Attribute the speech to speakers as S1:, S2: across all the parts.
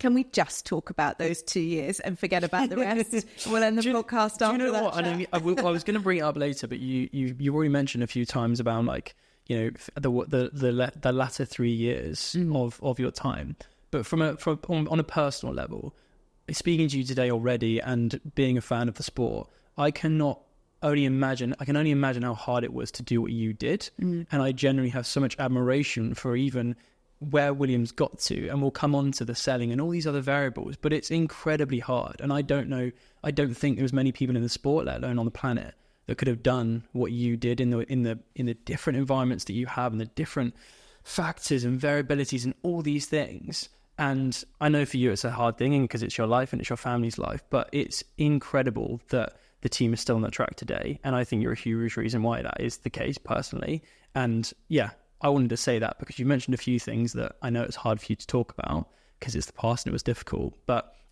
S1: Can we just talk about those 2 years and forget about the rest? We'll end the podcast after that. Do you know what?
S2: I was going to bring it up later, but you already mentioned a few times about like, you know, the latter 3 years of your time. But on a personal level, speaking to you today already and being a fan of the sport, I can only imagine how hard it was to do what you did. And I generally have so much admiration for even where Williams got to, and we'll come on to the selling and all these other variables, but it's incredibly hard. And I don't think there was many people in the sport, let alone on the planet, that could have done what you did in the different environments that you have and the different factors and variabilities and all these things. And I know for you it's a hard thing because it's your life and it's your family's life, but it's incredible that the team is still on that track today. And I think you're a huge reason why that is the case personally. And yeah, I wanted to say that because you mentioned a few things that I know it's hard for you to talk about because it's the past and it was difficult,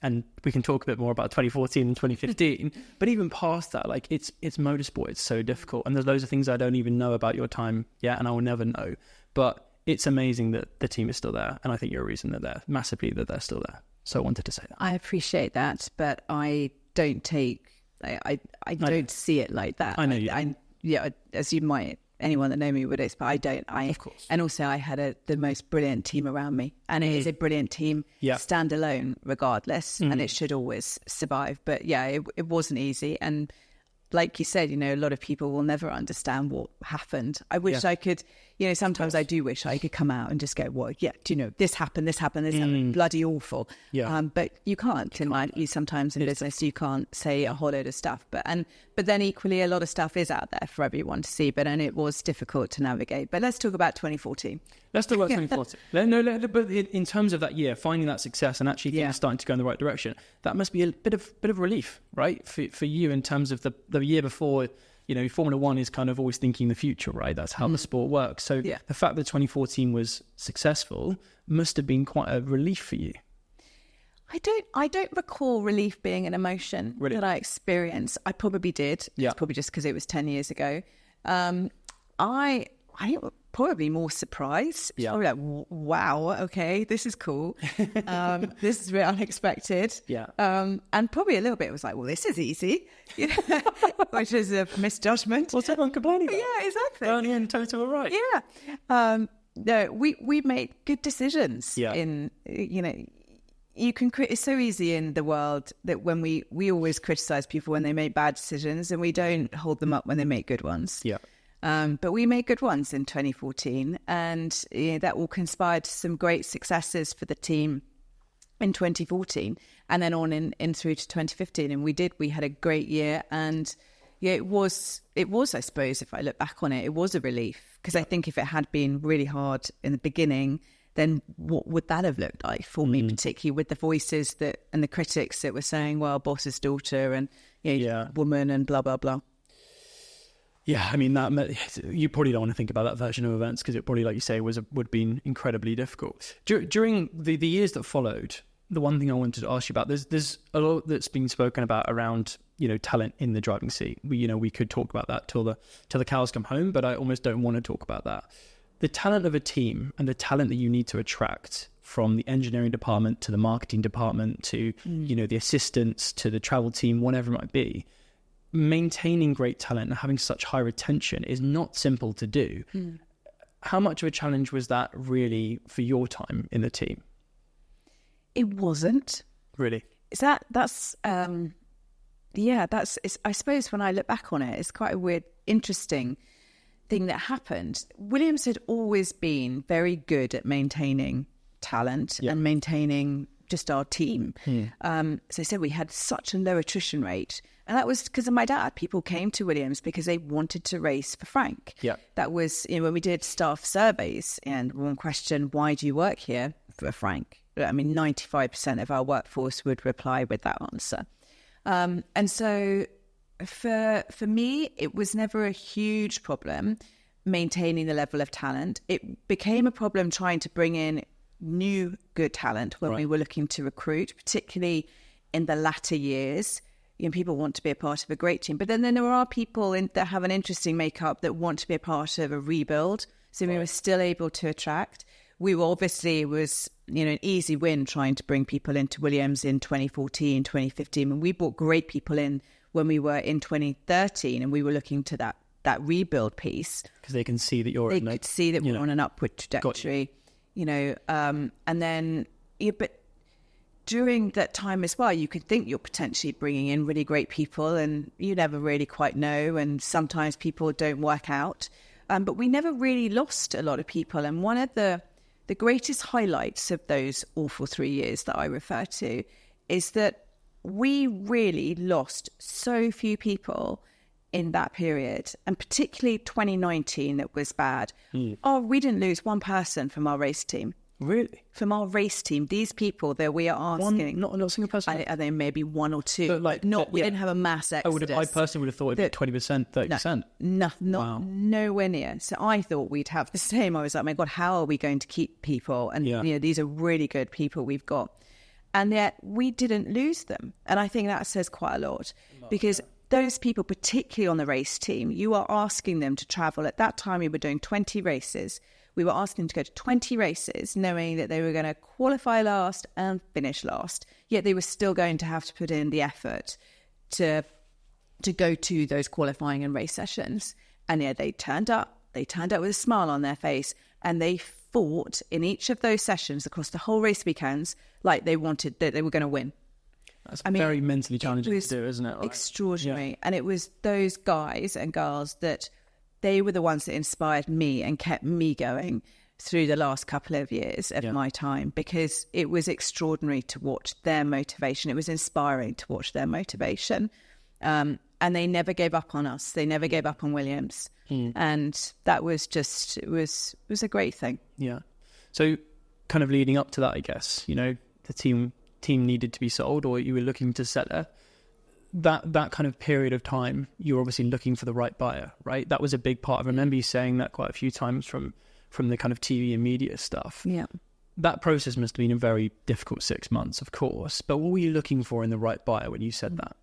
S2: and we can talk a bit more about 2014 and 2015, but even past that, like it's motorsport, it's so difficult. And there's loads of things I don't even know about your time yet, and I will never know, but it's amazing that the team is still there. And I think you're a reason that they're still there. So I wanted to say that.
S1: I appreciate that, but I don't don't see it like that.
S2: I know you.
S1: As you might, anyone that know me would expect, but I don't.
S2: Of course.
S1: And also I had the most brilliant team around me, and it is a brilliant team, standalone regardless, and it should always survive. But yeah, it wasn't easy. And like you said, you know, a lot of people will never understand what happened. I wish I could, you know, sometimes I do wish I could come out and just go, well, yeah, do you know, this happened, bloody awful. Yeah. But you can't. Sometimes in business, you can't say a whole load of stuff. But then equally, a lot of stuff is out there for everyone to see. And it was difficult to navigate. But let's talk about 2014.
S2: Let's talk about 2014. But in terms of that year, finding that success and actually things starting to go in the right direction, that must be a bit of relief, right, for you in terms of the year before. You know, Formula One is kind of always thinking the future, right? That's how the sport works. So the fact that 2014 was successful must have been quite a relief for you.
S1: I don't recall relief being an emotion that I experienced. I probably did. Yeah. It's probably just because it was 10 years ago. I probably more surprised. Yeah. Probably like, wow, okay, this is cool. This is really unexpected. Yeah. And probably a little bit was like, well, this is easy, which is a misjudgment.
S2: What's everyone complaining about?
S1: Yeah, exactly.
S2: Only in total right.
S1: Yeah. No, we made good decisions. Yeah. You can it's so easy in the world that when we always criticize people when they make bad decisions, and we don't hold them up when they make good ones. Yeah. But we made good ones in 2014, and that all conspired to some great successes for the team in 2014, and then on in through to 2015. And we had a great year, and it was, I suppose, if I look back on it, it was a relief, because I think if it had been really hard in the beginning, then what would that have looked like for me, particularly with the voices and the critics that were saying, well, boss's daughter and woman and blah, blah, blah.
S2: Yeah, I mean, you probably don't want to think about that version of events because it probably, like you say, would have been incredibly difficult. During the years that followed, the one thing I wanted to ask you about, there's a lot that's been spoken about around, talent in the driving seat. We could talk about that till the cows come home, but I almost don't want to talk about that. The talent of a team and the talent that you need to attract, from the engineering department to the marketing department to, the assistants to the travel team, whatever it might be. Maintaining great talent and having such high retention is not simple to do. How much of a challenge was that really for your time in the team?
S1: It wasn't.
S2: Really?
S1: I suppose when I look back on it, it's quite a weird, interesting thing that happened. Williams had always been very good at maintaining talent and maintaining just our team. So I said we had such a low attrition rate. And that was because of my dad. People came to Williams because they wanted to race for Frank. Yeah. That was, when we did staff surveys and one question, why do you work here for Frank? I mean, 95% of our workforce would reply with that answer. And so for me, it was never a huge problem maintaining the level of talent. It became a problem trying to bring in new good talent when we were looking to recruit, particularly in the latter years. People want to be a part of a great team, but then there are people that have an interesting makeup that want to be a part of a rebuild. So we were still able to attract. we were obviously, it was, an easy win trying to bring people into Williams in 2014, 2015. And we brought great people in when we were in 2013, and we were looking to that rebuild piece.
S2: Because they can see that
S1: they could see that we're on an upward trajectory, and then, but during that time as well, you could think you're potentially bringing in really great people, and you never really quite know. And sometimes people don't work out. But we never really lost a lot of people. And one of the greatest highlights of those awful 3 years that I refer to is that we really lost so few people in that period, and particularly 2019, that was bad. We didn't lose one person from our race team.
S2: Really?
S1: From our race team, these people that we are asking,
S2: not a single person.
S1: Are there maybe one or two?
S2: But
S1: we didn't have a mass exodus.
S2: I personally would have thought it'd be 20%, 30%.
S1: Nowhere near. So I thought we'd have the same. I was like, my God, how are we going to keep people? And these are really good people we've got, and yet we didn't lose them. And I think that says quite a lot, because those people, particularly on the race team, you are asking them to travel. At that time, we were doing 20 races. We were asking them to go to 20 races, knowing that they were going to qualify last and finish last. Yet they were still going to have to put in the effort to go to those qualifying and race sessions. And they turned up. They turned up with a smile on their face, and they fought in each of those sessions across the whole race weekends like they wanted, that they were going to win.
S2: That's very mentally challenging to do, isn't it? Right?
S1: Extraordinary. Yeah. And it was those guys and girls that they were the ones that inspired me and kept me going through the last couple of years of my time, because it was extraordinary to watch their motivation. It was inspiring to watch their motivation. And they never gave up on us. They never gave up on Williams. And that was just, it was a great thing.
S2: Yeah. So kind of leading up to that, I guess, the team needed to be sold, or you were looking to sell it. That kind of period of time, you were obviously looking for the right buyer, right? That was a big part. I remember you saying that quite a few times from the kind of TV and media stuff.
S1: Yeah.
S2: That process must have been a very difficult 6 months, of course. But what were you looking for in the right buyer when you said that?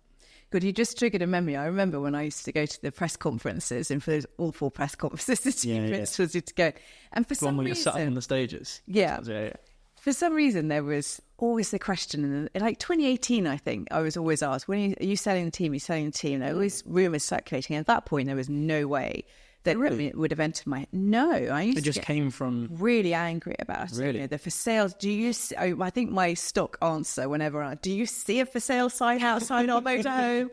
S1: Good, you just triggered a memory. I remember when I used to go to the press conferences, and for those awful press conferences, the team principals used to go. And for some reason,
S2: you're sat on the stages.
S1: Yeah. For some reason, there was always the question, in like 2018, I think, I was always asked, are you selling the team? Are you selling the team? There was rumours circulating. And at that point, there was no way that it would have entered my head. No, I used to
S2: came from
S1: really angry about it.
S2: Really?
S1: The for sales, I think my stock answer whenever do you see a for sale sign outside our motorhome?